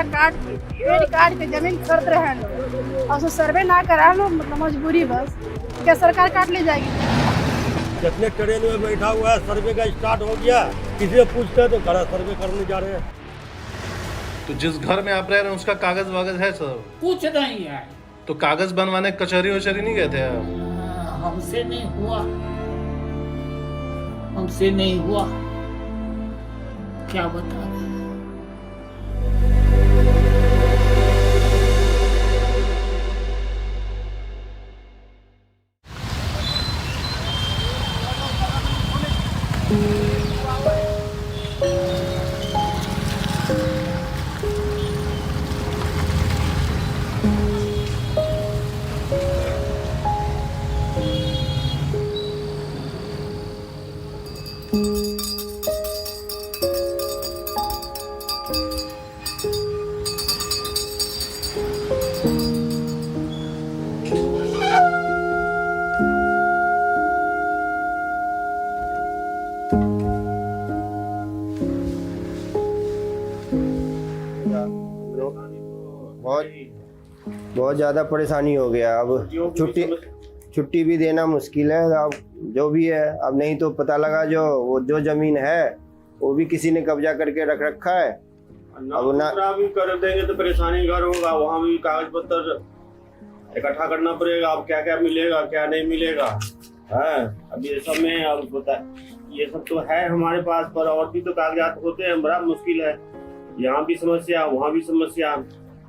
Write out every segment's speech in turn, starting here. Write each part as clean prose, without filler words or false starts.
अपना काट के पेड़ काट के जमीन खरीद रहे हैं लोग, और उसको सर्वे ना करा लो, मतलब मजबूरी बस, क्या सरकार काट ले जाएगी? जितने ट्रेन में बैठा हुआ है सर्वे का स्टार्ट हो गया, किसी से पूछते हैं तो खड़ा सर्वे करने जा रहे हैं। तो जिस घर में आप रह रहे हैं उसका कागज वागज है सर? कुछ नहीं है। तो कागज बनवाने कचहरी वचहरी नहीं गए थे आप? हमसे नहीं हुआ, हमसे नहीं हुआ, क्या बता रहे। बहुत ज़्यादा परेशानी हो गया। अब छुट्टी भी देना मुश्किल है। अब जो भी है, अब नहीं तो पता लगा जो ज़मीन है वो भी किसी ने कब्जा करके रख रखा है। अब ना भी कर देंगे तो परेशानी घर होगा, वहाँ भी कागज पत्र इकट्ठा करना पड़ेगा। अब क्या क्या मिलेगा क्या नहीं मिलेगा है, अब ये सब में अब बता, ये सब तो है हमारे पास, पर और भी तो कागजात होते हैं, बड़ा मुश्किल है। यहाँ भी समस्या वहाँ भी समस्या,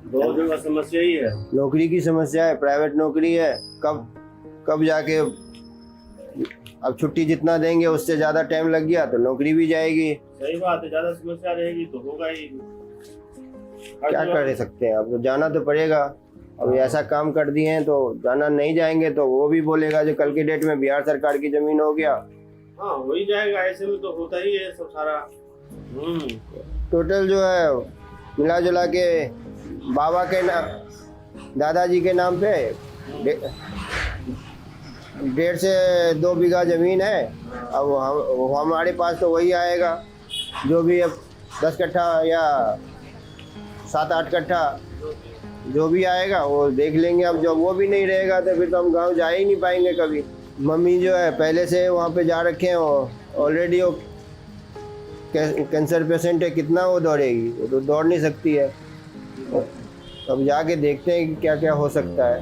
दो जगह समस्या ही है। नौकरी की समस्या है, प्राइवेट नौकरी है, कब जाके अब छुट्टी जितना देंगे उससे ज़्यादा टाइम लग गया तो नौकरी भी जाएगी। सही बात है, ज़्यादा समस्या रहेगी तो होगा ही। क्या कर सकते हैं, अब तो जाना तो पड़ेगा। अब ऐसा काम कर दिए हैं तो जाना, नहीं जाएंगे तो वो भी बोलेगा जो कल की डेट में बिहार सरकार की जमीन हो गया। हाँ हो ही जाएगा, ऐसे में तो होता ही है सब सारा। टोटल जो है मिला जुला के बाबा के नाम, दादाजी के नाम पे 1.5 से 2 बीघा जमीन है। अब हमारे पास तो वही आएगा जो भी, अब 10 कट्ठा या 7-8 कट्ठा जो भी आएगा वो देख लेंगे। अब जब वो भी नहीं रहेगा तो फिर तो हम गांव जा ही नहीं पाएंगे कभी। मम्मी जो है पहले से वहाँ पे जा रखे हैं, ऑलरेडी वो कैंसर पेशेंट है, कितना वो दौड़ेगी, वो तो दौड़ नहीं सकती है। अब जाके देखते हैं कि क्या क्या हो सकता है।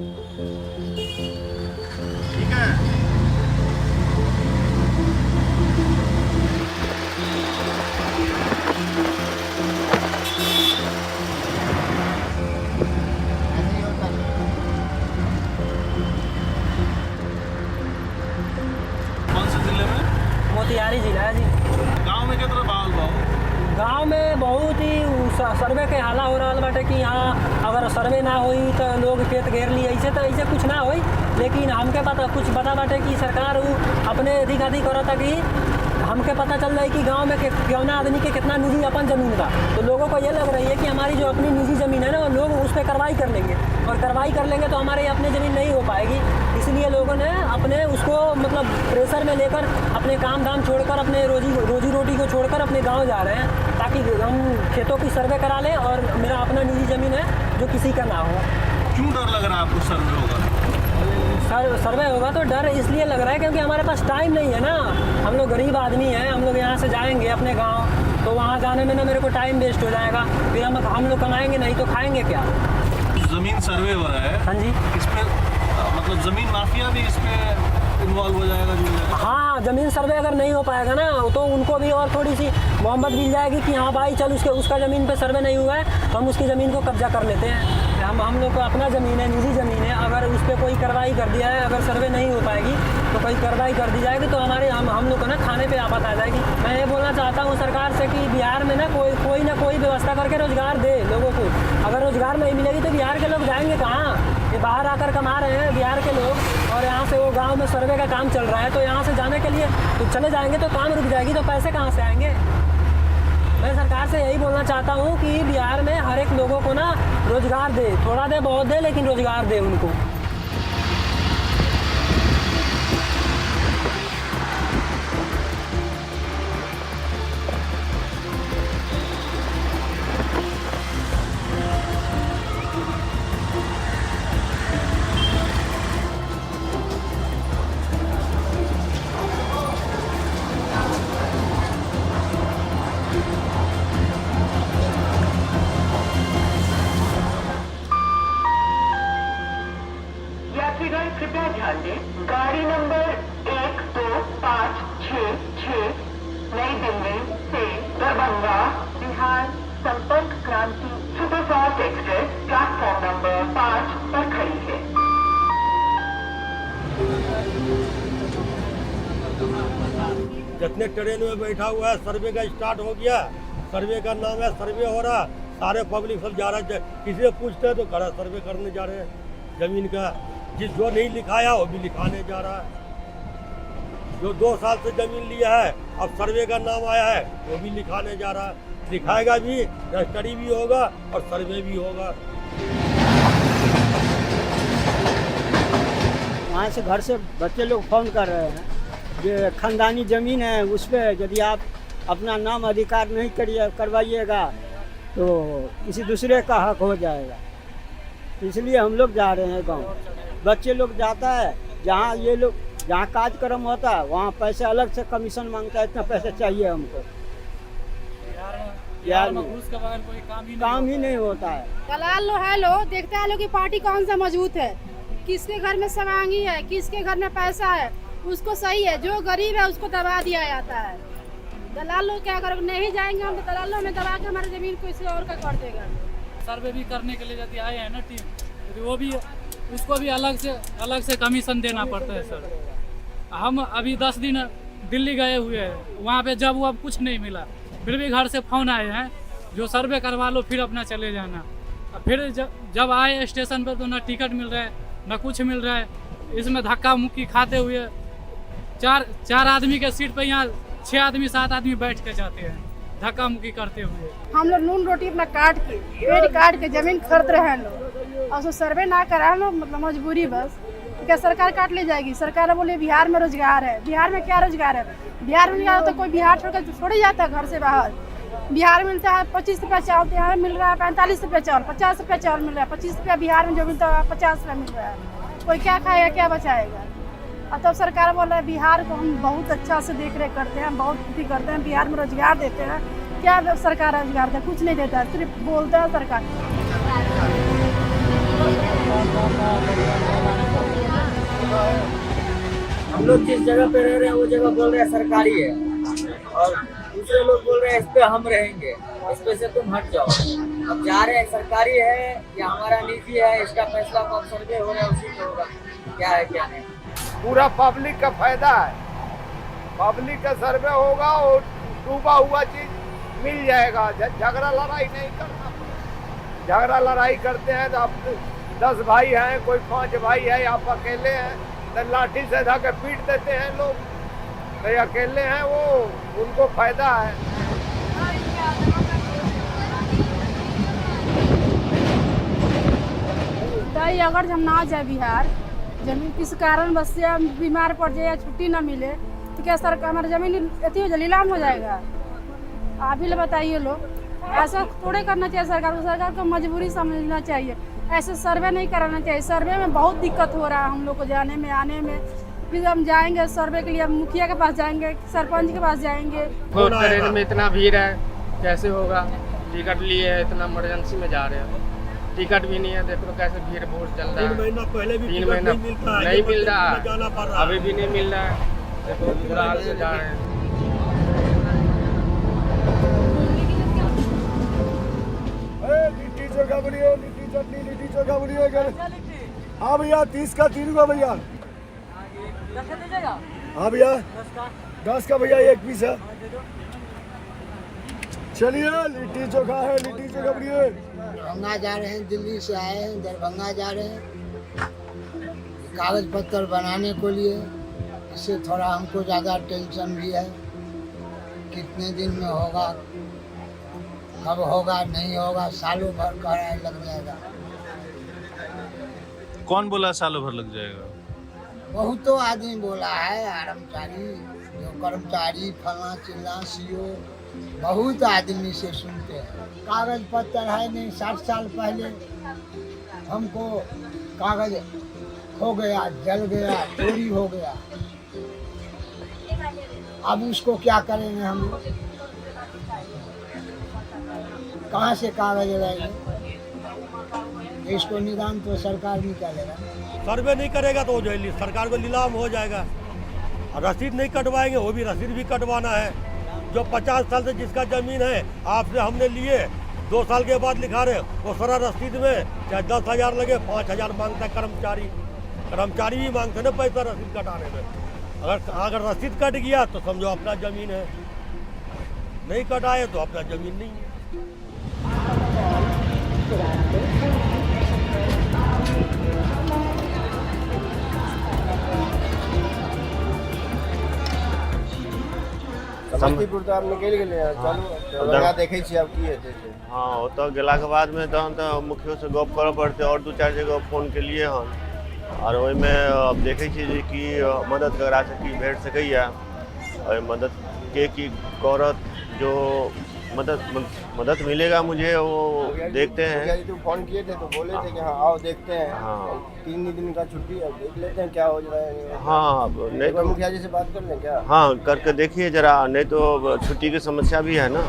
ठीक है। कौन से जिले में? मोतिहारी जिला है जी। गांव में कितना बाल भाव? गांव में बहुत ही सर्वे के हाला हो रहा बाटे कि यहाँ अगर सर्वे ना होई तो लोग खेत घेर ली, ऐसे तो ऐसे कुछ ना होई। लेकिन हमके पता कुछ पता बाटे कि सरकार अपने अधिक अधिक करता कि हमके पता चल रहा है कि गांव में कौना आदमी के कितना निजी अपन ज़मीन का, तो लोगों को ये लग रही है कि हमारी जो अपनी निजी ज़मीन है ना, लोग उस पर कार्रवाई कर लेंगे, और कार्रवाई कर लेंगे तो हमारे अपनी ज़मीन नहीं हो पाएगी। इसलिए लोगों ने अपने उसको मतलब प्रेशर में लेकर अपने काम धाम छोड़कर, अपने रोजी रोटी को छोड़कर अपने गाँव जा रहे हैं ताकि हम खेतों की सर्वे करा लें और मेरा अपना निजी ज़मीन है जो किसी का ना हो। क्यों डर लग रहा है आपको सर्वे होगा? सर्वे होगा तो डर इसलिए लग रहा है क्योंकि हमारे पास टाइम नहीं है ना। हम लोग गरीब आदमी हैं, हम लोग यहाँ से जाएंगे अपने गांव तो वहाँ जाने में ना मेरे को टाइम वेस्ट हो जाएगा, फिर हम लोग कमाएंगे नहीं तो खाएंगे क्या। जमीन सर्वे हो रहा है। हाँ जी। इसमें मतलब जमीन माफिया भी इसमें इन्वॉल्व हो जाएगा जो? हाँ, ज़मीन सर्वे अगर नहीं हो पाएगा ना तो उनको भी और थोड़ी सी मोहब्बत मिल जाएगी कि हाँ भाई चल उसका ज़मीन पे सर्वे नहीं हुआ है तो हम उसकी ज़मीन को कब्जा कर लेते हैं। हम लोग को अपना ज़मीन है, निजी ज़मीन है, अगर उस पर कोई कार्रवाई कर दिया है, अगर सर्वे नहीं हो पाएगी तो कोई कार्रवाई कर दी जाएगी तो हम लोग को ना खाने पे आफत आ जाएगी। मैं ये बोलना चाहता हूँ सरकार से कि बिहार में ना कोई ना कोई व्यवस्था करके रोज़गार दे लोगों को। अगर रोज़गार नहीं मिलेगी तो बिहार के लोग जाएंगे कहाँ? ये बाहर आकर कमा रहे हैं बिहार के लोग, और यहाँ से वो गाँव में सर्वे का काम चल रहा है तो यहाँ से जाने के लिए तो चले जाएंगे तो काम रुक जाएगी, तो पैसे कहाँ से आएंगे? मैं सरकार से यही बोलना चाहता हूँ कि बिहार में हर एक लोगों को ना रोज़गार दे, थोड़ा दे बहुत दे लेकिन रोज़गार दे उनको। यात्रीगण कृपया ध्यान दें, गाड़ी नंबर 1256 नई दिल्ली से दरभंगा बिहार संपर्क क्रांति सुपरफास्ट एक्सप्रेस प्लेटफॉर्म नंबर 5 पर खड़ी है। जितने ट्रेन में बैठा हुआ है सर्वे का स्टार्ट हो गया। सर्वे का नाम है, सर्वे हो रहा, सारे पब्लिक सब जा रहा है। किसी से पूछते हैं तो खड़ा सर्वे करने जा रहे हैं जमीन का। जो नहीं लिखाया वो भी लिखाने जा रहा है। जो 2 साल से जमीन लिया है अब सर्वे का नाम आया है वो भी लिखाने जा रहा है। लिखाएगा भी, रजिस्ट्री भी होगा और सर्वे भी होगा। वहाँ से घर से बच्चे लोग फ़ोन कर रहे हैं जो खानदानी ज़मीन है उस पर यदि आप अपना नाम अधिकार नहीं करवाइएगा तो किसी दूसरे का हक हो जाएगा। इसलिए हम लोग जा रहे हैं गांव। बच्चे लोग जाता है जहाँ ये लोग जहाँ कार्यक्रम होता है वहाँ पैसे अलग से कमीशन मांगता है, इतना पैसे चाहिए हमको। बिहार में घूस के बगैर कोई काम ही नहीं होता है। दलाल लो है लो, देखते हैं लोग की पार्टी कौन सा मजबूत है, किसके घर में सवांगी है, किसके घर में पैसा है, उसको सही है। जो गरीब है उसको दबा दिया जाता है। दलाल लोग क्या करोगे, नहीं जाएंगे हम तो दलालों में दबा के हमारी जमीन को किसी और का कर देगा। सर्वे भी करने के लिए यदि आए हैं ना टीम, तो वो भी उसको भी अलग से कमीशन देना पड़ता है सर। हम अभी 10 दिन दिल्ली गए हुए हैं, वहाँ पे जब वो अब कुछ नहीं मिला, फिर भी घर से फ़ोन आए हैं जो सर्वे करवा लो फिर अपना चले जाना। फिर जब आए स्टेशन पर तो ना टिकट मिल रहा है ना कुछ मिल रहा है। इसमें धक्का मुक्की खाते हुए चार आदमी के सीट पे यहाँ 6 आदमी 7 आदमी बैठ के जाते हैं धक्का मुक्की करते हुए। हम लोग नून रोटी अपना काट के पेट काट के जमीन खरीद रहे हैं लोग, और उसको सर्वे ना करा लो, मतलब मजबूरी बस। क्या सरकार काट ले जाएगी? सरकार बोले बिहार में रोजगार है। बिहार में क्या रोजगार है? बिहार में रोजगार तो कोई बिहार छोड़कर छोड़ जाता है घर से बाहर। बिहार में मिलता है 25 रुपया चावल, यहाँ मिल रहा है 45 रुपया चावल, 50 रुपया चावल मिल रहा है। 25 रुपया बिहार में जो मिलता है 50 रुपया मिल रहा है। कोई क्या खाएगा, क्या बचाएगा? और तब सरकार बोल रहा है बिहार को हम बहुत अच्छा से देख रेख करते हैं, बहुत खेती करते हैं, बिहार में रोजगार देते हैं। क्या सरकार रोजगार देता है? कुछ नहीं देता है, सिर्फ बोलता है सरकार। हम लोग जिस जगह पे रह रहे हैं वो जगह बोल रहे हैं सरकारी है और दूसरे लोग बोल रहे हैं इस पे हम रहेंगे, इस पे से तुम हट जाओ। अब जा रहे हैं सरकारी है या हमारा निजी है, इसका फैसला कब सर्वे हो रहा है उसी पे होगा, क्या है क्या नहीं। पूरा पब्लिक का फायदा है। पब्लिक का सर्वे होगा और डूबा हुआ चीज मिल जाएगा। झगड़ा लड़ाई नहीं करना। झगड़ा लड़ाई करते हैं तो आप 10 भाई हैं, कोई 5 भाई है, आप अकेले हैं तो लाठी से धाके पीट देते हैं लोग। तो अकेले हैं वो, उनको फायदा है। अगर हम ना जाए बिहार, जमीन किस कारण बस से हम बीमार पड़ जाए या छुट्टी ना मिले तो क्या सरकार हमारी जमीन अति हो नीलाम हो जाएगा? आप ही बताइए लोग। ऐसा थोड़े करना चाहिए सरकार को मजबूरी समझना चाहिए। ऐसे सर्वे नहीं कराना चाहिए। सर्वे में बहुत दिक्कत हो रहा है हम लोग को जाने में आने में। फिर हम जाएंगे सर्वे के लिए, मुखिया के पास जाएंगे, सरपंच के पास जाएंगे। ट्रेन में इतना भीड़ है, कैसे होगा? टिकट लिए है, इतना इमरजेंसी में जा रहे हैं, टिकट भी नहीं है। देखो कैसे भीड़ बहुत चल रहा है। 3 महीना पहले भी 3 महीना नहीं मिल रहा है, अभी भी नहीं मिल रहा है। देखो बुरा हाल से जा रहे हैं। लिट्टी चोखा बढ़िया, लिट्टी चटनी, लिट्टी चोखा बढ़िया। हाँ भैया 30 का 3 का भैया। हाँ भैया 10 का भैया 1 पीस है। चलिए लिट्टी चोखा है, लिट्टी चोखा बढ़िया। दरभंगा जा रहे हैं, दिल्ली से आए हैं, दरभंगा जा रहे हैं कागज पत्र बनाने को लिए। इससे थोड़ा हमको ज़्यादा टेंशन भी है, कितने दिन में होगा, कब होगा, नहीं होगा। सालों भर कह रहा है लग जाएगा। कौन बोला सालों भर लग जाएगा? बहुतों आदमी बोला है, कर्मचारी फला चिल्ला सीओ, बहुत आदमी से सुनते हैं। कागज पत्र है नहीं। 60 साल पहले हमको कागज खो गया, जल गया, चोरी हो गया। अब उसको क्या करेंगे हम लोग? कहाँ से कागज लाएंगे? इसको निदान तो सरकार निकालेगा। सर्वे नहीं करेगा तो जो है सरकार को नीलाम हो जाएगा। और रसीद नहीं कटवाएंगे, वो भी रसीद भी कटवाना है। जो 50 साल से जिसका जमीन है आपसे हमने लिए, 2 साल के बाद लिखा रहे, वो सारा रसीद में चाहे 10,000 लगे 5,000 मांगता है कर्मचारी भी मांगते ना पैसा रसीद कटाने में। अगर रसीद कट गया तो समझो अपना जमीन है, नहीं कटाए तो अपना जमीन नहीं है। समस्तीपुर तो आप निकल गेलियै, चलू दरभंगा देखै छी आब की हेतै से। हाँ ओतऽ गेलाके बादमे तहन तऽ मुखियोसँ गप करऽ पड़तै, और 2-4 जगह फोन केलियै हन, और ओहिमे अब देखै छी जे की मदद ककरासँ की भेट सकैए, और मदद के की करत, जो मदद मिलेगा मुझे वो देखते हैं। तो फोन किए थे तो बोले थे कि हाँ आओ देखते हैं। हाँ 3 दिन का छुट्टी है, देख लेते हैं क्या हो रहा है। हाँ नहीं तो मुखिया जी से बात कर लें क्या? हाँ करके देखिए जरा, नहीं तो छुट्टी की समस्या भी है ना।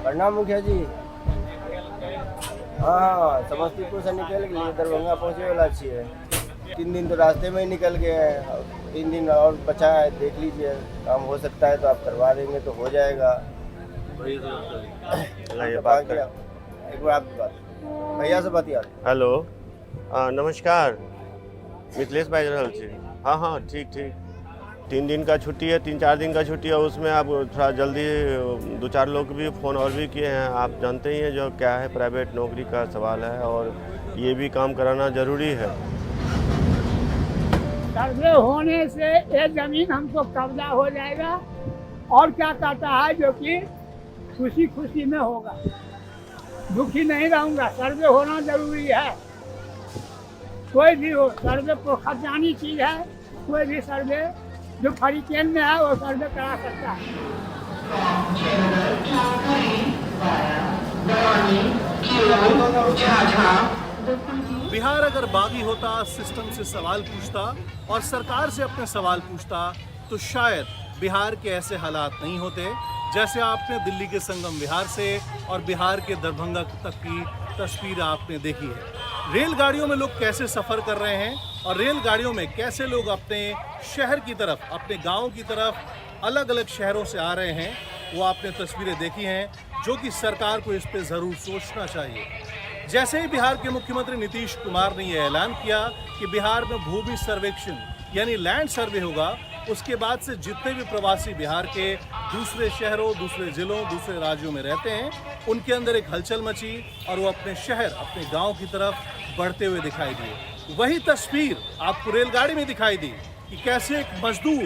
प्रणाम मुखिया जी। हाँ समस्तीपुर से निकल गए, दरभंगा पहुँचे वाला छिए। 3 दिन तो रास्ते में ही निकल गए हैं, 3 दिन और बचा है, देख लीजिए काम हो सकता है तो आप करवा देंगे तो हो जाएगा। ये बात कर, एक बार आपकी बात भैया से बात यार। हेलो नमस्कार, मिथिलेश बाजि रहल छी। हाँ हाँ ठीक ठीक, 3 दिन का छुट्टी है, 3-4 दिन का छुट्टी है, उसमें आप थोड़ा जल्दी 2-4 लोग भी फ़ोन और भी किए हैं। आप जानते ही हैं जो क्या है, प्राइवेट नौकरी का सवाल है और ये भी काम कराना ज़रूरी है। सर्वे होने से ये जमीन हमको कब्जा हो जाएगा, और क्या कहता है जो कि खुशी खुशी में होगा, दुखी नहीं रहूँगा। सर्वे होना जरूरी है, कोई भी हो सर्वे को खजानी चीज़ है। कोई भी सर्वे जो फरीकेन में है वो सर्वे करा सकता है। बिहार अगर बागी होता, सिस्टम से सवाल पूछता और सरकार से अपने सवाल पूछता, तो शायद बिहार के ऐसे हालात नहीं होते जैसे आपने दिल्ली के संगम विहार से और बिहार के दरभंगा तक की तस्वीर आपने देखी है। रेलगाड़ियों में लोग कैसे सफ़र कर रहे हैं और रेलगाड़ियों में कैसे लोग अपने शहर की तरफ, अपने गाँव की तरफ अलग अलग शहरों से आ रहे हैं, वो आपने तस्वीरें देखी हैं, जो कि सरकार को इस पर ज़रूर सोचना चाहिए। जैसे ही बिहार के मुख्यमंत्री नीतीश कुमार ने यह ऐलान किया कि बिहार में भूमि सर्वेक्षण यानी लैंड सर्वे होगा, उसके बाद से जितने भी प्रवासी बिहार के दूसरे शहरों, दूसरे जिलों, दूसरे राज्यों में रहते हैं, उनके अंदर एक हलचल मची और वो अपने शहर, अपने गांव की तरफ बढ़ते हुए दिखाई दिए। वही तस्वीर आपको रेलगाड़ी में दिखाई दी कि कैसे एक मजदूर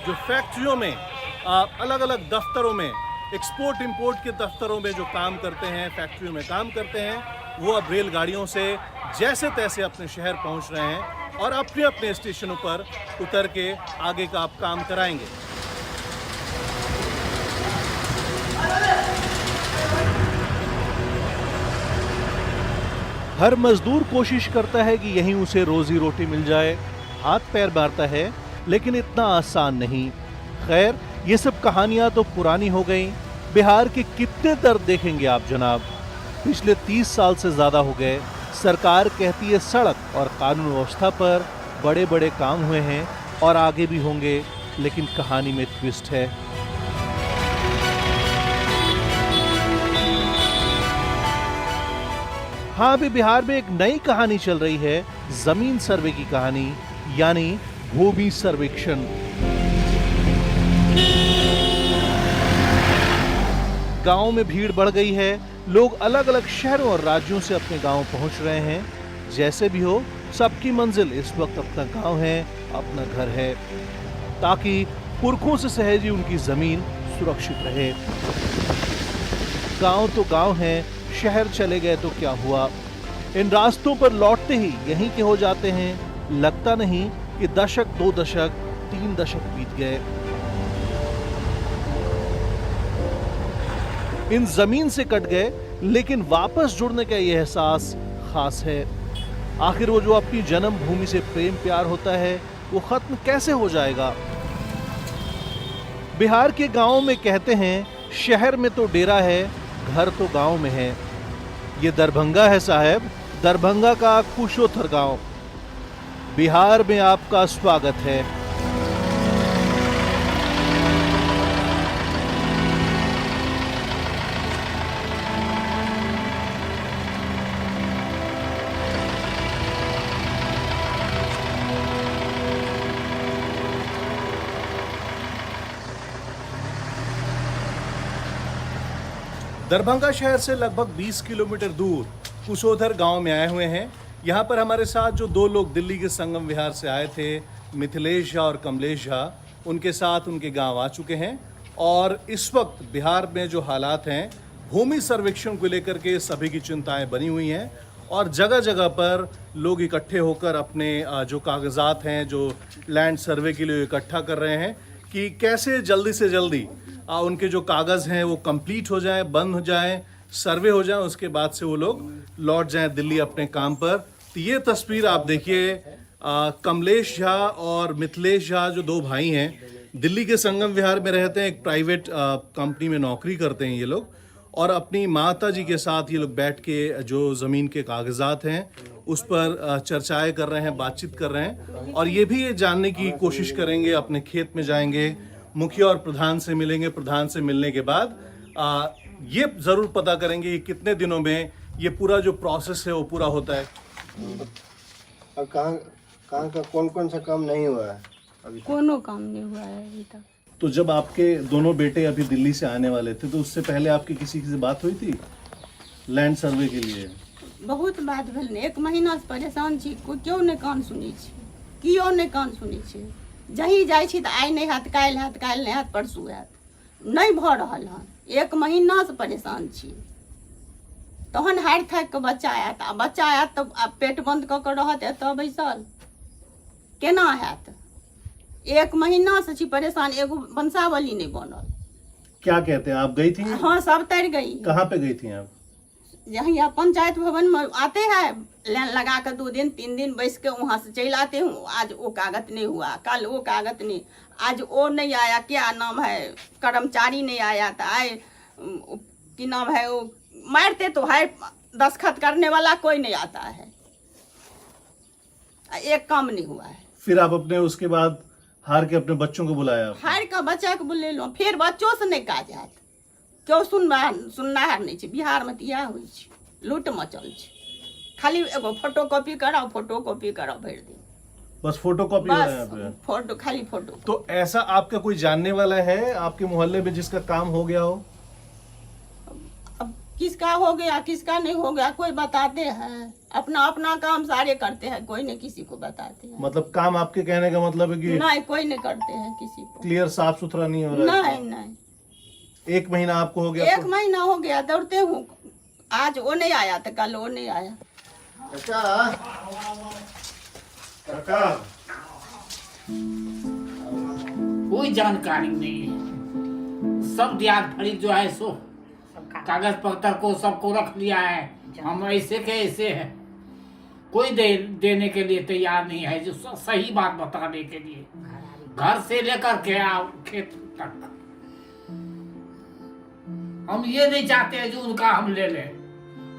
जो फैक्ट्रियों में, अलग अलग दफ्तरों में, एक्सपोर्ट इंपोर्ट के दफ्तरों में जो काम करते हैं, फैक्ट्रियों में काम करते हैं, वो अब रेलगाड़ियों से जैसे तैसे अपने शहर पहुंच रहे हैं और अपने अपने स्टेशनों पर उतर के आगे का आप काम कराएंगे। हर मजदूर कोशिश करता है कि यहीं उसे रोजी रोटी मिल जाए, हाथ पैर मारता है, लेकिन इतना आसान नहीं। खैर, ये सब कहानियां तो पुरानी हो गई। बिहार के कितने दर्द देखेंगे आप जनाब। पिछले 30 साल से ज़्यादा हो गए सरकार कहती है सड़क और कानून व्यवस्था पर बड़े बड़े काम हुए हैं और आगे भी होंगे, लेकिन कहानी में ट्विस्ट है। हाँ, अभी बिहार में एक नई कहानी चल रही है, जमीन सर्वे की कहानी, यानी भूमि सर्वेक्षण। गांव में भीड़ बढ़ गई है, लोग अलग अलग शहरों और राज्यों से अपने गांव पहुंच रहे हैं। जैसे भी हो, सबकी मंजिल इस वक्त अपना गांव है, अपना घर है, ताकि पुरखों से सहेजी उनकी जमीन सुरक्षित रहे। गांव तो गांव है, शहर चले गए तो क्या हुआ। इन रास्तों पर लौटते ही यहीं के हो जाते हैं। लगता नहीं कि दशक, 2 दशक, 3 दशक बीत गए। इन जमीन से कट गए, लेकिन वापस जुड़ने का यह एहसास खास है। आखिर वो जो अपनी जन्मभूमि से प्रेम प्यार होता है, वो खत्म कैसे हो जाएगा। बिहार के गांवों में कहते हैं, शहर में तो डेरा है, घर तो गांव में है। ये दरभंगा है साहब, दरभंगा का कुशोथर गांव। बिहार में आपका स्वागत है। दरभंगा शहर से लगभग 20 किलोमीटर दूर कुशोथर गांव में आए हुए हैं। यहाँ पर हमारे साथ जो दो लोग दिल्ली के संगम विहार से आए थे, मिथिलेश झा और कमलेश झा, उनके साथ उनके गांव आ चुके हैं। और इस वक्त बिहार में जो हालात हैं, भूमि सर्वेक्षण को लेकर के सभी की चिंताएं बनी हुई हैं और जगह जगह पर लोग इकट्ठे होकर अपने जो कागजात हैं, जो लैंड सर्वे के लिए इकट्ठा कर रहे हैं कि कैसे जल्दी से जल्दी उनके जो कागज़ हैं वो कंप्लीट हो जाएं, बंद हो जाएं, सर्वे हो जाए, उसके बाद से वो लोग लौट जाएं दिल्ली अपने काम पर। तो ये तस्वीर आप देखिए, कमलेश झा और मिथिलेश झा जो दो भाई हैं, दिल्ली के संगम विहार में रहते हैं, एक प्राइवेट कंपनी में नौकरी करते हैं ये लोग, और अपनी माता जी के साथ ये लोग बैठ के जो ज़मीन के कागजात हैं उस पर चर्चाएं कर रहे हैं, बातचीत कर रहे हैं। और ये भी ये जानने की कोशिश करेंगे, अपने खेत में जाएंगे, मुखिया और प्रधान से मिलेंगे, प्रधान से मिलने के बाद ये ज़रूर पता करेंगे कि कितने दिनों में ये पूरा जो प्रोसेस है वो पूरा होता है। और कहाँ का कौन कौन सा काम नहीं हुआ है अभी? कोनो काम नहीं हुआ है अभी तक। तो जब आपके दोनों बेटे अभी दिल्ली से आने वाले थे तो उससे पहले आपकी किसी से बात हुई थी लैंड सर्वे के लिए? बहुत बात भेल ने, 1 महीना से परेशान छी, क्यों नहीं कान सुनी छी, कियो नहीं कान सुनी छी। जही जाइ छी तऽ आइ नहि हैत, काल्हि हैत, काल्हि नहि हैत, परसू हैत, नहीं भऽ रहल हन। 1 महीना से परेशान छी। तहन हारि थाकि कऽ बच्चा आयत, आ बच्चा आयत तऽ आब पेट बंद कऽ कऽ रहत एतऽ बैसल, केना हैत? 1 महीना से छी परेशान, एगो वंशावली नहीं बनल। क्या कहते हैं, आप गई थी? हाँ, सब तर गई। कहाँ पे गई थी आप? यहाँ पंचायत भवन में आते हैं, लाइन लगा कर 2 दिन 3 दिन बैस के वहाँ से चल आते हूँ। आज वो कागज नहीं हुआ, कल वो कागज नहीं, आज वो नहीं आया, क्या नाम है, कर्मचारी नहीं आया था, आए कि नाम है, वो मारते तो है, दस्तखत करने वाला कोई नहीं आता है, एक काम नहीं हुआ है। फिर आप अपने उसके बाद हार के अपने बच्चों को बुलाया? हार का बच्चा के बुले लो, फिर बच्चों से नहीं काज हैत, क्यों सुननाहार नहीं छै। बिहार में इएह होइ छै, लूट मचल छै, खाली एगो फोटोकॉपी कराओ, फोटोकॉपी कराओ, भर दिन बस फोटोकॉपी हो रहा है यहाँ पे। फोटो, खाली फोटो। तो ऐसा आपका कोई जानने वाला है आपके मोहल्ले में जिसका काम हो गया हो? अब किसका हो गया, किसका नहीं हो गया, कोई बताते हैं? अपना अपना काम सारे करते हैं, कोई नहीं किसी को बताते हैं। मतलब काम आपके कहने का मतलब है कि नहीं, कोई नहीं करते हैं किसी को। क्लियर साफ सुथरा नहीं हो रहा है? नहीं। 1 महीना आपको हो गया? 1 महीना हो गया, दौड़ते हूँ, आज वो नहीं आया तो कल वो नहीं आया। कोई जानकारी नहीं है, सब दियाद फरी जो है सो कागज पत्र को सबको रख लिया है, हम ऐसे के ऐसे हैं, कोई देने के लिए तैयार नहीं है, जो सही बात बताने के लिए, घर से लेकर के खेत तक। हम ये नहीं चाहते हैं जो उनका हम ले लें,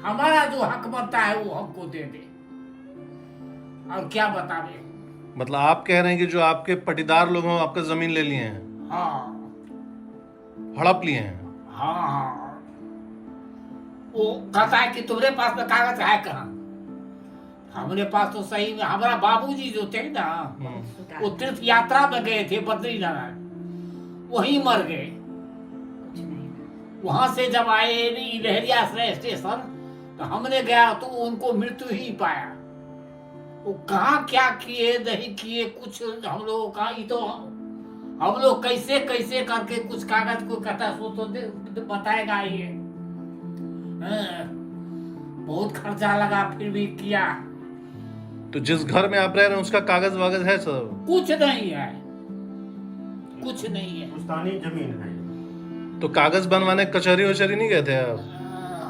हमारा जो हक बनता है वो हमको दे दे, और क्या बता रहे। मतलब आप कह रहे हैं कि जो आपके पटीदार लोग हैं आपका जमीन ले लिए हैं? हाँ, हड़प लिए हैं? हाँ, वो कहता है कि तुम्हारे पास में कागज है कहाँ? हमारे पास तो सही में, हमारा बाबूजी जो थे ना, वो तीर्थ यात्रा में गए थे बद्रीनारायण, वहीं मर गए। वहां से जब आए लहरिया स्टेशन तो हमने गया तो उनको मृत्यु ही पाया। वो कहाँ क्या किए नहीं किए कुछ हम लोग का, ये तो हम लोग कैसे कैसे करके कुछ कागज को कहता सो तो बताएगा ये। बहुत खर्चा लगा फिर भी किया। तो जिस घर में आप रह रहे हैं उसका कागज वागज है सब? कुछ नहीं है, कुछ नहीं है, पुश्तैनी जमीन है। तो कागज बनवाने कचहरी वचहरी नहीं गए थे आप?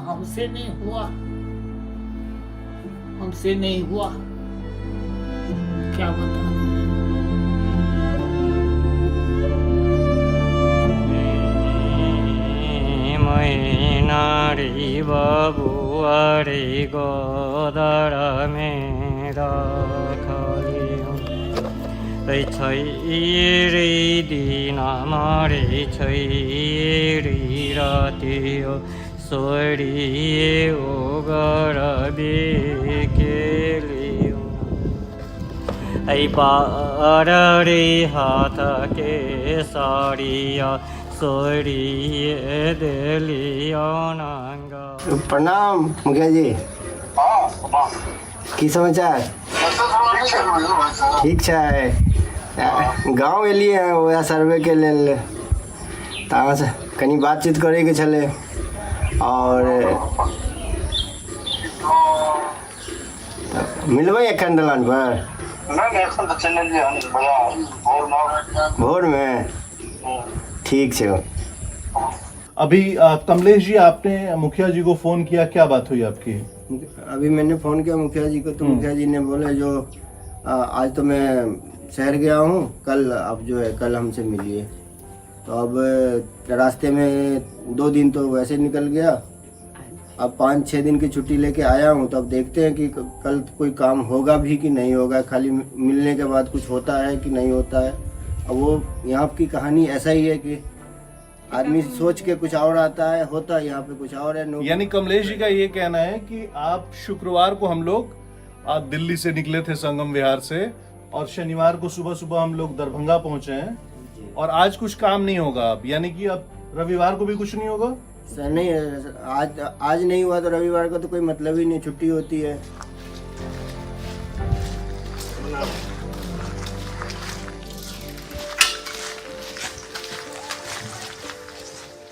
हमसे नहीं हुआ, हमसे नहीं हुआ, क्या बता। महीना नारी बबुआरी गोदर में राखलियो छैरी दिन मरे छैरी रातियो सोरिए ओगर बेकेलियो पारे हाथ के साड़िया सोरिए दिलियो नांगा। प्रणाम मुखिया जी। की समाचार? ठीक है। गाँव एलिए हैं वह सर्वे के लेल तहाँ से कनी बातचीत करे के छले और मिलबै एखन दलान पर? भोर में ठीक है। अभी कमलेश जी आपने मुखिया जी को फोन किया, क्या बात हुई आपकी? अभी मैंने फ़ोन किया मुखिया जी को तो मुखिया जी ने बोले जो आज तो मैं शहर गया हूँ, कल आप जो है कल हमसे मिलिए। तो अब रास्ते में 2 दिन तो वैसे निकल गया, अब 5-6 दिन की छुट्टी लेके आया हूँ। तो अब देखते हैं कि कल कोई काम होगा भी कि नहीं होगा, खाली मिलने के बाद कुछ होता है कि नहीं होता है। अब वो यहाँ की कहानी ऐसा ही है कि आदमी सोच के कुछ और आता है, होता है यहाँ पे कुछ और है। यानी कमलेश जी का ये कहना है कि आप शुक्रवार को हम लोग दिल्ली से निकले थे संगम विहार से और शनिवार को सुबह सुबह हम लोग दरभंगा पहुंचे हैं और आज कुछ काम नहीं होगा। अब यानी कि अब रविवार को भी कुछ नहीं होगा? सर नहीं, आज नहीं हुआ तो रविवार का तो कोई मतलब ही नहीं, छुट्टी होती है।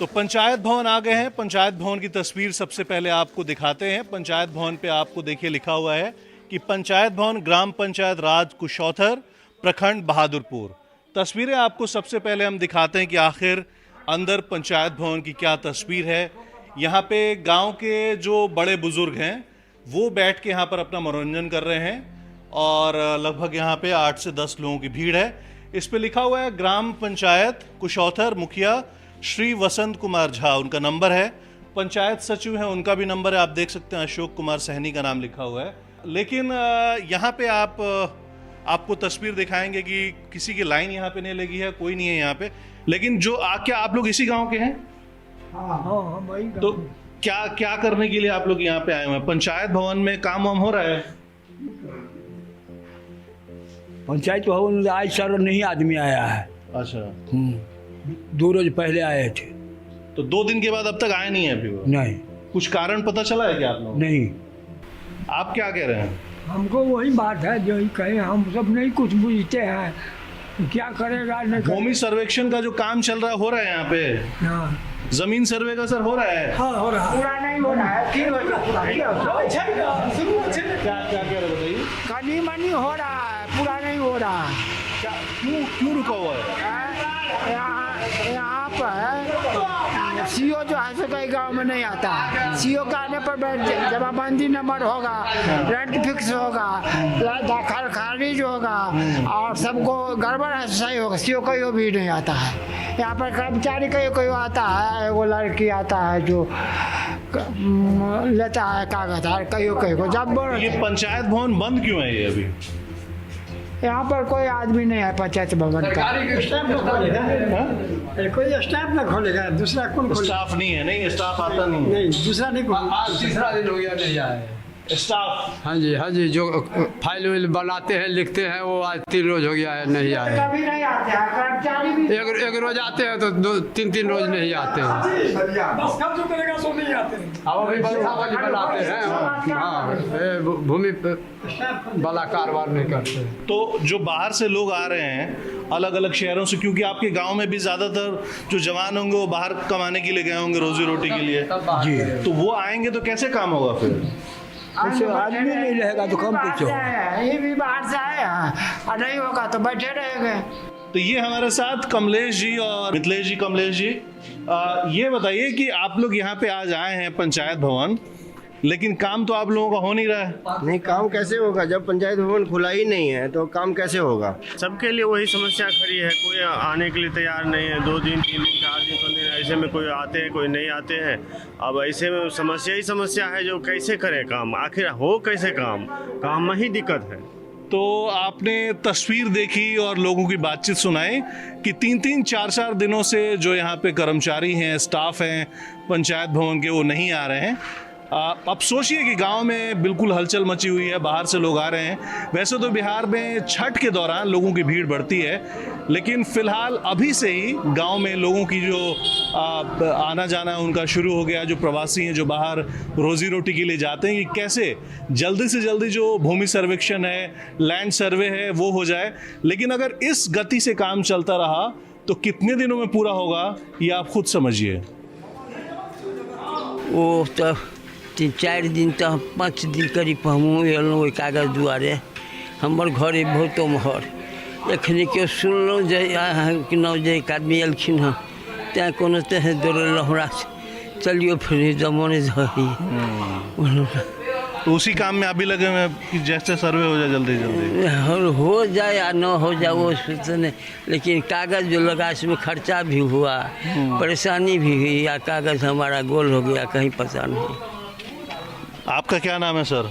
तो पंचायत भवन आ गए हैं। पंचायत भवन की तस्वीर सबसे पहले आपको दिखाते हैं। पंचायत भवन पे आपको देखिए लिखा हुआ है कि पंचायत भवन ग्राम पंचायत राज कुशौथर प्रखंड बहादुरपुर। तस्वीरें आपको सबसे पहले हम दिखाते हैं कि आखिर अंदर पंचायत भवन की क्या तस्वीर है। यहाँ पे गांव के जो बड़े बुजुर्ग हैं वो बैठ के यहाँ पर अपना मनोरंजन कर रहे हैं और लगभग यहाँ पे 8 से 10 लोगों की भीड़ है। इस पे लिखा हुआ है ग्राम पंचायत कुशौथर मुखिया श्री वसंत कुमार झा, उनका नंबर है। पंचायत सचिव है, उनका भी नंबर है, आप देख सकते हैं अशोक कुमार सहनी का नाम लिखा हुआ है। लेकिन यहाँ पे आपको तस्वीर दिखाएंगे कि किसी की लाइन यहाँ पे नहीं लगी है, कोई नहीं है यहाँ पे। लेकिन जो क्या आप लोग इसी गांव के हैं? हाँ, तो क्या करने के लिए आप लोग यहाँ पे आए हुए हैं? पंचायत भवन में काम वाम हो रहा है? पंचायत भवन आज सर नहीं आदमी आया है। अच्छा, 2 रोज पहले आए थे। तो 2 दिन के बाद अब तक आए नहीं है अभी वो? नहीं। कुछ कारण पता चला है क्या आप लोग? नहीं। आप क्या कह रहे हैं? हमको वही बात है जो ही कहे, हम सब नहीं कुछ बुझते हैं, क्या करेगा नहीं। भूमि सर्वेक्षण का जो काम चल रहा है हो रहा है यहाँ पे? हाँ। जमीन सर्वे का सर हो रहा है? हाँ हो रहा है। पूरा नहीं हो रहा है, क्या कह रहे बताइए? कनी मनी हो रहा है, पूरा नहीं हो रहा है। क्यों रुका हुआ है? यहाँ पर सीओ जो है सो कई गाँव में नहीं आता है। सीओ का आने पर जमाबंदी नंबर होगा, रेंट फिक्स होगा, दाखिल खारिज होगा और सबको गड़बड़ है सही होगा। सीओ कोई भी नहीं आता है यहाँ पर। कर्मचारी कोई आता है, वो लड़की आता है जो लेता है कागज, कहीं को जब। ये पंचायत भवन बंद क्यों है ये अभी? यहाँ पर कोई आदमी नहीं है पंचायत भवन का। कोई स्टाफ ना खोलेगा, दूसरा कौन खोलेगा? स्टाफ नहीं है? नहीं स्टाफ आता नहीं? नहीं, दूसरा नहीं खोलेगा। आज तीसरा दिन हो गया नहीं आए स्टाफ। हाँ जी, जो फाइल विल बनाते हैं लिखते हैं वो आज 3 रोज हो गया है नहीं आए। कभी नहीं आते हैं कर्मचारी भी। एक रोज आते हैं तो 2-3 रोज नहीं आते हैं। अब अभी बनाते हैं। हाँ, भूमि वाला कारोबार नहीं करते। तो जो बाहर से लोग आ रहे हैं अलग अलग शहरों से, क्योंकि आपके गांव में भी ज्यादातर जो जवान होंगे वो बाहर कमाने के लिए गए होंगे रोजी रोटी के लिए जी, तो वो आएंगे तो कैसे काम होगा फिर? आदमी नहीं रहेगा तो कम कुछ होगा। ये भी बाहर से आए हैं और नहीं होगा तो बैठे रहेंगे। तो ये हमारे साथ कमलेश जी और मिथिलेश जी। कमलेश जी, ये बताइए कि आप लोग यहाँ पे आज आए हैं पंचायत भवन, लेकिन काम तो आप लोगों का हो नहीं रहा है। नहीं, काम कैसे होगा जब पंचायत भवन खुला ही नहीं है, तो काम कैसे होगा? सबके लिए वही समस्या खड़ी है, कोई आने के लिए तैयार नहीं है। 2 दिन 3 दिन 4 दिन 5 दिन ऐसे में कोई आते हैं, कोई नहीं आते हैं। अब ऐसे में समस्या ही समस्या है, जो कैसे करे काम, आखिर हो कैसे काम में ही दिक्कत है। तो आपने तस्वीर देखी और लोगों की बातचीत सुनाई कि 3-3 4-4 दिनों से जो यहाँ पे कर्मचारी हैं, स्टाफ हैं पंचायत भवन के, वो नहीं आ रहे हैं। अब सोचिए कि गांव में बिल्कुल हलचल मची हुई है, बाहर से लोग आ रहे हैं। वैसे तो बिहार में छठ के दौरान लोगों की भीड़ बढ़ती है, लेकिन फिलहाल अभी से ही गांव में लोगों की जो आना जाना है उनका शुरू हो गया। जो प्रवासी हैं, जो बाहर रोजी रोटी के लिए जाते हैं, कि कैसे जल्दी से जल्दी जो भूमि सर्वेक्षण है, लैंड सर्वे है, वो हो जाए। लेकिन अगर इस गति से काम चलता रहा तो कितने दिनों में पूरा होगा, ये आप खुद समझिए। वो तो 3-4 दिन तो 5 दिन करीब हमहूँ एलहुँ ओहि कागज दुआरे। हमर घर बहुत उम्हर एखन केओ सुनलहुँ जे अहाँके नाम जे एक आदमी एलखिन हँ, तैँ कोनो तरह दौड़ल हमरा चलियो फिर जमाने तो उसी काम में अभी लगे हुए कि जैसे सर्वे हो जाए जल्दी जल्दी हो जाए या न हो जाए वो सोचते नहीं, लेकिन कागज़ जो लगा इसमें खर्चा भी हुआ, परेशानी भी हुई, या कागज़ हमारा गोल हो गया कहीं पता नहीं। आपका क्या नाम है सर?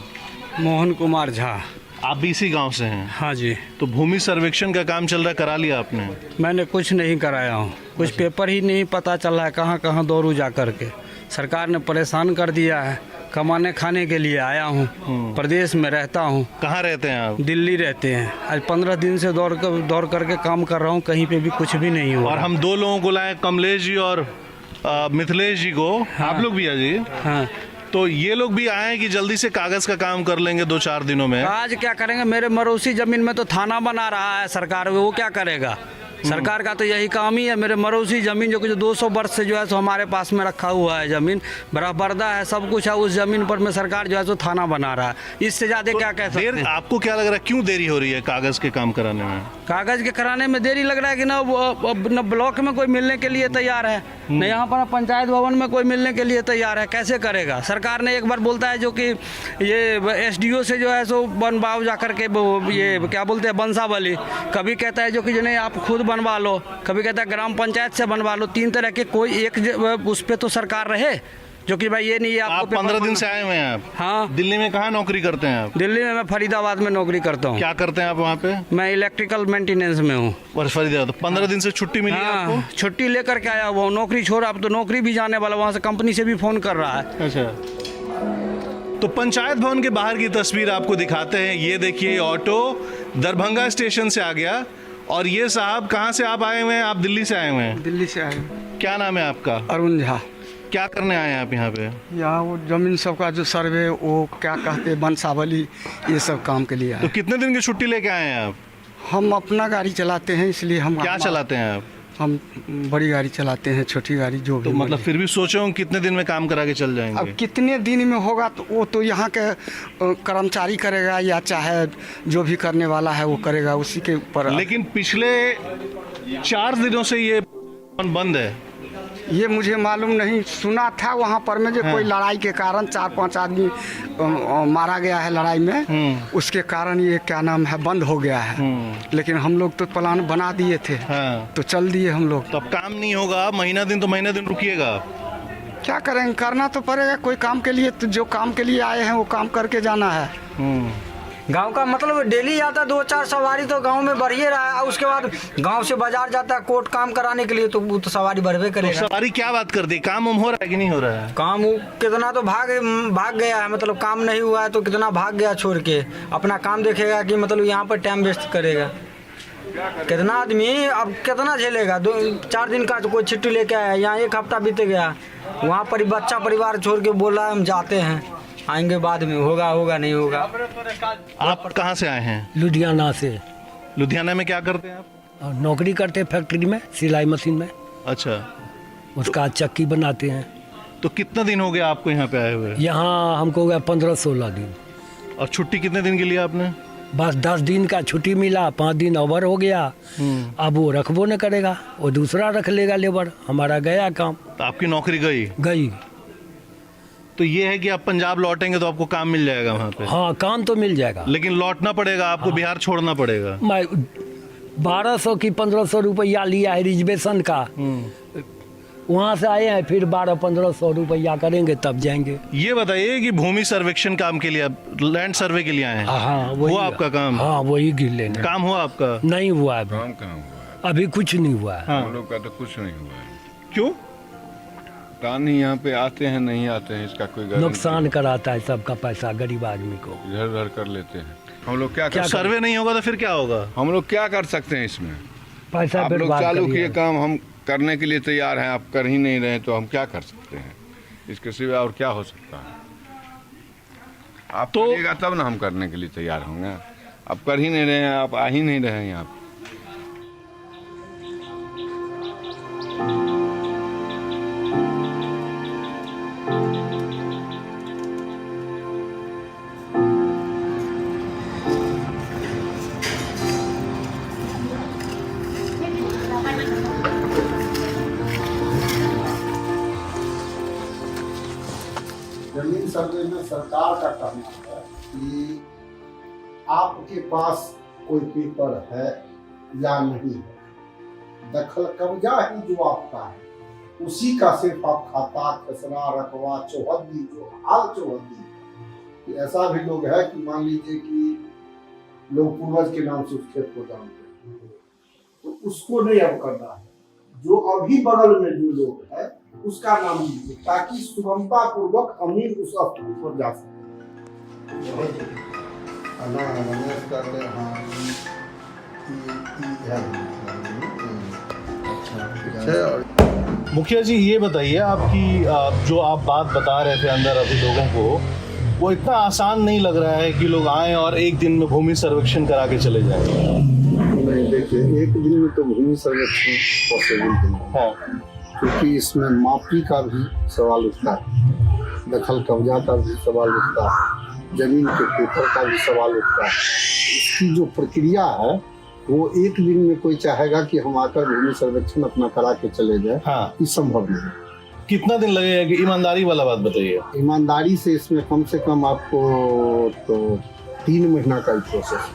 मोहन कुमार झा। आप भी इसी गांव से हैं? हाँ जी। तो भूमि सर्वेक्षण का काम चल रहा है, करा लिया आपने? मैंने कुछ नहीं कराया हूँ, कुछ पेपर ही नहीं पता चल रहा है, कहाँ कहाँ दौड़ू जा करके। सरकार ने परेशान कर दिया है। कमाने खाने के लिए आया हूँ, प्रदेश में रहता हूँ। कहाँ रहते हैं आप? दिल्ली रहते हैं। आज 15 दिन से दौड़ करके काम कर रहा हूँ, कहीं पे भी कुछ भी नहीं हुआ। और हम 2 लोगों को लाए, कमलेश जी और मिथिलेश जी को। हाँ। आप लोग भी है जी? हाँ। तो ये लोग भी आए हैं कि जल्दी से कागज का काम कर लेंगे 2-4 दिनों में। आज क्या करेंगे, मेरे मरोसी जमीन में तो थाना बना रहा है सरकार, वो क्या करेगा? सरकार का तो यही काम ही है। मेरे मरोसी जमीन जो कि 200 वर्ष से जो है सो हमारे पास में रखा हुआ है, जमीन बराबरदा है, सब कुछ है। उस जमीन पर में सरकार जो है सो थाना बना रहा है। इससे ज्यादा क्या कह सकते हैं? आपको क्या लग रहा है, क्यों देरी हो रही है कागज के काम कराने में? कागज के कराने में देरी लग रहा है कि न ब्लॉक में कोई मिलने के लिए तैयार है, न यहाँ पर पंचायत भवन में कोई मिलने के लिए तैयार है। कैसे करेगा? सरकार ने एक बार बोलता है जो कि ये SDO से जो है सो बनवाओ जा करके, ये क्या बोलते हैं बंसावली। कभी कहता है जो कि नहीं आप खुद बनवा लो, कभी कहता है ग्राम पंचायत से बनवा लो। 3 तरह के, कोई एक उस पर तो सरकार रहे जो कि भाई ये नहीं है आपको। 15 दिन से आए हुए हैं आप? हाँ। दिल्ली में कहाँ नौकरी करते हैं आप? दिल्ली में मैं फरीदाबाद में नौकरी करता हूँ। क्या करते हैं आप वहाँ पे? मैं इलेक्ट्रिकल मेंटेनेंस में हूँ। और फरीदाबाद 15 दिन से छुट्टी मिली है आपको? छुट्टी लेकर के आया हुआ हूँ, नौकरी छोड़ा, अब तो नौकरी भी जाने वाला, वहाँ से कंपनी से भी फ़ोन कर रहा है। अच्छा। तो पंचायत भवन के बाहर की तस्वीर आपको दिखाते हैं। ये देखिए, ऑटो दरभंगा स्टेशन से आ गया। और ये साहब कहाँ से आप आए हुए हैं? आप दिल्ली से आए हुए हैं? दिल्ली से आए हैं। क्या नाम है आपका? अरुण झा। क्या करने आए हैं आप यहाँ पे? यहाँ वो जमीन सबका जो सर्वे, वो क्या कहते हैं बंसावली, ये सब काम के लिए आए। तो कितने दिन की छुट्टी लेके आए हैं आप? हम अपना गाड़ी चलाते हैं, इसलिए हम। क्या चलाते हैं आप? हम बड़ी गाड़ी चलाते हैं, छोटी गाड़ी जो भी। तो मतलब फिर भी सोचो कितने दिन में काम करा के चल जाएंगे? अब कितने दिन में होगा तो वो तो यहाँ के कर्मचारी करेगा, या चाहे जो भी करने वाला है वो करेगा, उसी के ऊपर। लेकिन पिछले 4 दिनों से ये बंद है। ये मुझे मालूम नहीं, सुना था वहाँ पर में जो कोई लड़ाई के कारण 4-5 आदमी मारा गया है लड़ाई में, उसके कारण ये क्या नाम है बंद हो गया है। लेकिन हम लोग तो प्लान बना दिए थे। तो चल दिए हम लोग। तो अब काम नहीं होगा, महीना दिन रुकिएगा। क्या करेंगे, करना तो पड़ेगा। कोई काम के लिए, तो जो काम के लिए आए हैं वो काम करके जाना है। गांव का मतलब डेली आता 2-4 सवारी तो गांव में बढ़ ही रहा है। उसके बाद गांव से बाजार जाता है कोर्ट काम कराने के लिए, तो वो तो सवारी बढ़वे करेगा। तो सवारी क्या बात कर दी? काम हो रहा है कि नहीं हो रहा है? काम कितना तो भाग गया है, मतलब काम नहीं हुआ है तो कितना भाग गया छोड़ के। अपना काम देखेगा कि मतलब यहाँ पर टाइम वेस्ट करेगा। कितना आदमी अब कितना झेलेगा? 4 दिन का तो कोई छुट्टी लेके आया, यहाँ 1 हफ्ता बीत गया। वहाँ पर बच्चा परिवार छोड़ के बोला हम जाते हैं, आएंगे बाद में, होगा नहीं होगा। आप कहाँ से आए हैं? लुधियाना से। लुधियाना में क्या करते हैं आप? नौकरी करते हैं फैक्ट्री में, सिलाई मशीन में। अच्छा। उसका चक्की बनाते हैं। तो कितना दिन हो गया आपको यहाँ पे आए हुए? यहाँ हमको हो गया 15-16 दिन। और छुट्टी कितने दिन की लिया आपने? बस 10 दिन का छुट्टी मिला, 5 दिन ओवर हो गया। अब वो रखबो न करेगा, वो दूसरा रख लेगा लेबर। हमारा गया काम। तो आपकी नौकरी गई? तो ये है कि आप पंजाब लौटेंगे तो आपको काम मिल जाएगा वहाँ पे? हाँ, काम तो मिल जाएगा, लेकिन लौटना पड़ेगा आपको, बिहार छोड़ना पड़ेगा। मैं 1200 की 1500 रुपया लिया है रिजर्वेशन का, वहाँ से आए हैं, फिर 1200-1500 रुपया करेंगे तब जाएंगे। ये बताइए कि भूमि सर्वेक्षण काम के लिए आप लैंड सर्वे के लिए आए हैं? हाँ, वही वो आपका काम? हाँ, वही गिर लेना। काम हुआ आपका? नहीं हुआ है, काम कहाँ हुआ है? अभी कुछ नहीं हुआ है। हाँ। हम लोग का तो कुछ नहीं हुआ है। क्यों? पता नहीं, यहाँ पे आते हैं नहीं आते हैं, इसका कोई नुकसान कराता है सबका पैसा गरीब आदमी को, इधर उधर कर लेते हैं। हम लोग क्या सर्वे नहीं होगा तो फिर क्या होगा? हम लोग क्या कर सकते हैं इसमें? पैसा आप लोग चालू किए काम, हम करने के लिए तैयार हैं, आप कर ही नहीं रहे तो हम क्या कर सकते हैं? इसके सिवा और क्या हो सकता है? आप तो करिएगा तब ना हम करने के लिए तैयार होंगे। आप कर ही नहीं रहे हैं, आप आ ही नहीं रहे हैं यहाँ पे। जमीन सर्वे में सरकार का कहना है कि आपके पास कोई पेपर है या नहीं है, दखल कब्जा ही जो आपका है उसी का सिर्फ आप खाता, खसरा, रकबा, चौहद्दी, जो हाल चौहद्दी। ऐसा भी लोग है कि मान लीजिए कि लोग पूर्वज के नाम से उस खेत को जानते हैं, तो उसको नहीं अब करना है। जो अभी बगल में जो लोग है उसका नाम लीजिए, ताकि सुगमता पूर्वक अमीर उस स्थान पर जा सके। मुखिया जी ये बताइए, आपकी जो आप बात बता रहे थे अंदर अभी लोगों को, वो इतना आसान नहीं लग रहा है कि लोग आए और एक दिन में भूमि सर्वेक्षण करा के चले जाएं। नहीं, देखिए एक दिन में तो भूमि सर्वेक्षण पॉसिबल नहीं है, क्योंकि इसमें मापी का भी सवाल उठता है, दखल कब्जा का भी सवाल उठता है, जमीन के पेपर का भी सवाल उठता है। इसकी जो प्रक्रिया है वो एक दिन में कोई चाहेगा कि हम आकर भूमि सर्वेक्षण अपना करा के चले जाए, हाँ, ये संभव नहीं। कितना दिन लगेगा कि ईमानदारी वाला बात बताइए? ईमानदारी से इसमें कम से कम आपको तो 3 महीना का प्रोसेस,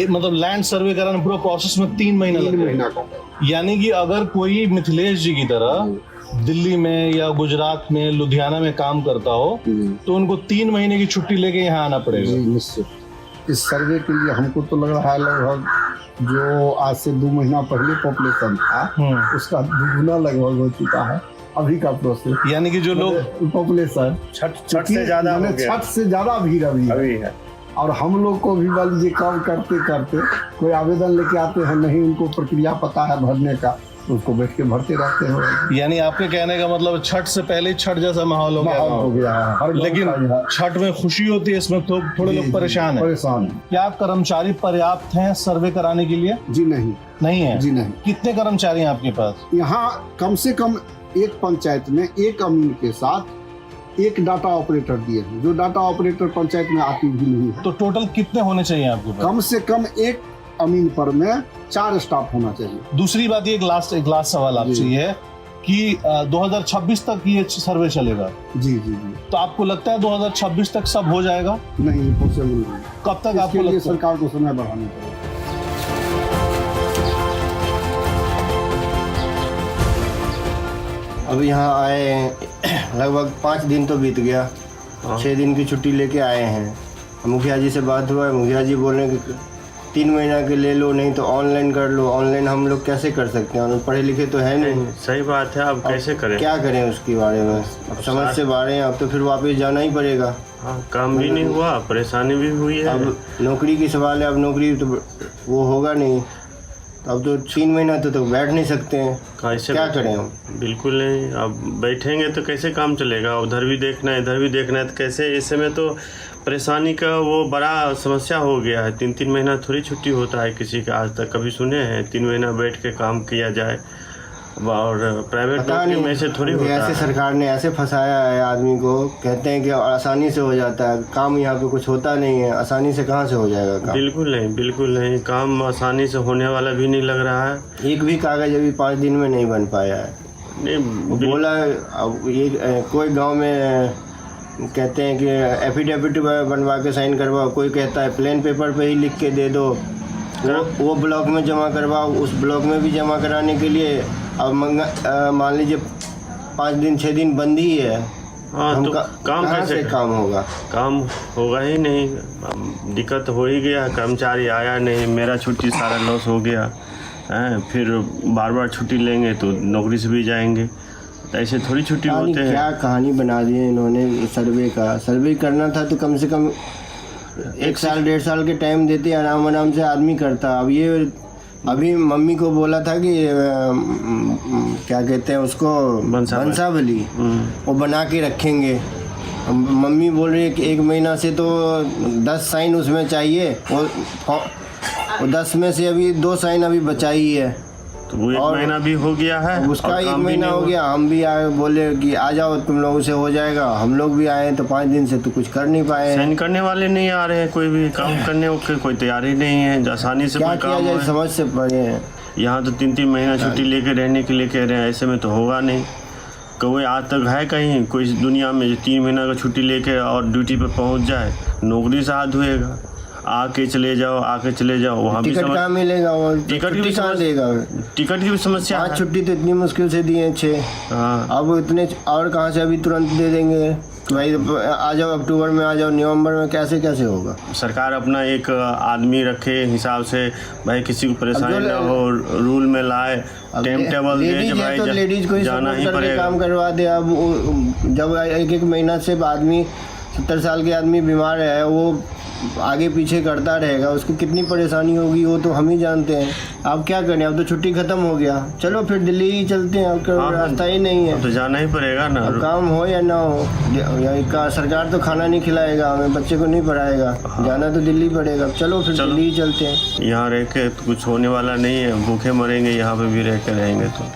मतलब लैंड सर्वे कराने पूरा प्रोसेस में 3 महीना का। यानी कि अगर कोई मिथिलेश जी की तरह दिल्ली में या गुजरात में, लुधियाना में काम करता हो तो उनको 3 महीने की छुट्टी लेके यहाँ आना पड़ेगा। जी निश्चित। इस सर्वे के लिए हमको तो लग रहा है लगभग जो आज से 2 महीना पहले पॉपुलेशन था उसका 2 गुना लगभग हो चुका है अभी का प्रोसेस। यानी कि जो लोग पॉपुलेशन छठ से ज्यादा हो गया, छठ से ज्यादा भीड़ अभी है। और हम लोग को भी मान लीजिए काम करते करते कोई आवेदन लेके आते हैं, नहीं उनको प्रक्रिया पता है भरने का, उसको बैठ के भरते रहते हैं। यानी आपके कहने का मतलब छठ से पहले छठ जैसा माहौल हो गया है। लेकिन छठ में खुशी होती है, इसमें तो थोड़े लोग परेशान हैं। क्या आप कर्मचारी पर्याप्त हैं सर्वे कराने के लिए? जी नहीं है। जी नहीं। कितने कर्मचारी हैं आपके पास? यहाँ कम से कम एक पंचायत में एक अमीन के साथ एक डाटा ऑपरेटर दिए हैं, जो डाटा ऑपरेटर पंचायत में आती भी नहीं है। तो टोटल कितने होने चाहिए आपके पास? कम से कम एक अमीन पर में 4 स्टाफ होना चाहिए। दूसरी बात ये एक लास्ट सवाल आपसे ये है कि 2026 तक ये सर्वे चलेगा। जी। तो आपको लगता है 2026 तक सब हो जाएगा? नहीं, पॉसिबल नहीं। कब तक आपको लगता है? सरकार को समय बढ़ाना पड़ेगा। अब यहाँ आए लगभग 5 दिन तो बीत गया, 6 दिन की छुट्टी लेके आए हैं। मुखिया जी से बात हुआ है, मुखिया जी बोल रहे हैं कि 3 महीना के ले लो, नहीं तो ऑनलाइन कर लो। ऑनलाइन हम लोग कैसे कर सकते हैं, पढ़े लिखे तो है नहीं। सही बात है, अब कैसे करें, क्या करें उसके बारे में? अब समझ से बाहर हैं, अब तो फिर वापस जाना ही पड़ेगा। काम भी नहीं हुआ, परेशानी भी हुई है। अब नौकरी की सवाल है, अब नौकरी तो वो होगा नहीं, अब तो 3 महीना तो बैठ नहीं सकते हैं। कैसे क्या करें हम? बिल्कुल नहीं, अब बैठेंगे तो कैसे काम चलेगा? उधर भी देखना है, इधर भी देखना है, तो कैसे? इस समय तो परेशानी का वो बड़ा समस्या हो गया है। 3 महीना थोड़ी छुट्टी होता है किसी का, आज तक कभी सुने हैं 3 महीना बैठ के काम किया जाए? और प्राइवेट नौकरी में ऐसे थोड़ी होता है। ऐसे सरकार ने ऐसे फंसाया है आदमी को, कहते हैं कि आसानी से हो जाता है काम, यहाँ पे कुछ होता नहीं है। आसानी से कहाँ से हो जाएगा काम? बिल्कुल नहीं, काम आसानी से होने वाला भी नहीं लग रहा है। एक भी कागज अभी 5 दिन में नहीं बन पाया है। नहीं बोला अब ये कोई गांव में कहते हैं कि एफिडेविट बनवा के साइन करवाओ, कोई कहता है प्लेन पेपर पे ही लिख के दे दो, वो ब्लॉक में जमा करवाओ, उस ब्लॉक में भी जमा कराने के लिए अब मान लीजिए 5 दिन 6 दिन बंद ही है। हाँ, तो काम कैसे काम होगा? काम होगा ही नहीं, दिक्कत हो ही गया, कर्मचारी आया नहीं, मेरा छुट्टी सारा लॉस हो गया है, फिर बार बार छुट्टी लेंगे तो नौकरी से भी जाएंगे, तो ऐसे थोड़ी छुट्टी होते हैं। क्या कहानी बना दी है इन्होंने सर्वे का। सर्वे करना था तो कम से कम 1 साल 1.5 साल के टाइम देते, आराम से आदमी करता। अब ये अभी मम्मी को बोला था कि क्या कहते हैं उसको, बंसावली, वो बना के रखेंगे। मम्मी बोल रही है कि 1 महीना से तो 10 साइन उसमें चाहिए, वो 10 में से अभी 2 साइन अभी बचाई है, तो वो 1 महीना भी हो गया है, उसका 1 महीना हो गया। हम भी आए, बोले कि आ जाओ तुम लोगों से हो जाएगा, हम लोग भी आए तो 5 दिन से तो कुछ कर नहीं पाए। साइन करने वाले नहीं आ रहे हैं, कोई भी काम करने की कोई तैयारी नहीं है, आसानी से क्या कोई काम किया जाए समझ से पड़े हैं। यहाँ तो 3-3 महीना छुट्टी लेके रहने के लिए कह रहे हैं, ऐसे में तो होगा नहीं। कोई आज तक है कहीं कोई दुनिया में जो 3 महीना का छुट्टी लेके और ड्यूटी पे पहुँच जाए, नौकरी से हाथ धोएगा, आके चले जाओ वहाँ भी टिकट कहाँ मिलेगा? वो टिकट की भी कहाँ देगा? टिकट की भी समस्या है। 5 छुट्टी तो इतनी मुश्किल से दिए 6, अब इतने और कहाँ से अभी तुरंत दे देंगे? भाई आ जाओ अक्टूबर में, आ जाओ नवंबर में, कैसे होगा? सरकार अपना एक आदमी रखे हिसाब से, भाई किसी को परेशानी ना हो, रूल में लाए, टाइम टेबल दे, भाई तो लेडीज को जाना ही पड़ेगा, काम करवा दे। अब जब 1 महीना से आदमी 70 साल के आदमी बीमार है, वो आगे पीछे करता रहेगा, उसको कितनी परेशानी होगी वो तो हम ही जानते हैं। अब क्या करें, अब तो छुट्टी खत्म हो गया, चलो फिर दिल्ली ही चलते हैं, अब रास्ता ही नहीं है, तो जाना ही पड़ेगा ना। काम हो या ना हो, सरकार तो खाना नहीं खिलाएगा हमें, बच्चे को नहीं पढ़ाएगा, जाना तो दिल्ली पड़ेगा, चलो फिर दिल्ली ही चलते हैं। यहाँ रह के तो कुछ होने वाला नहीं है, भूखे मरेंगे, यहाँ पे भी रह के रहेंगे तो।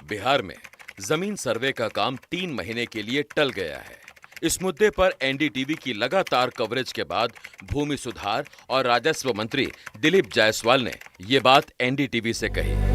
बिहार में जमीन सर्वे का काम 3 महीने के लिए टल गया है। इस मुद्दे पर एनडीटीवी की लगातार कवरेज के बाद भूमि सुधार और राजस्व मंत्री दिलीप जायसवाल ने ये बात एनडीटीवी से कही।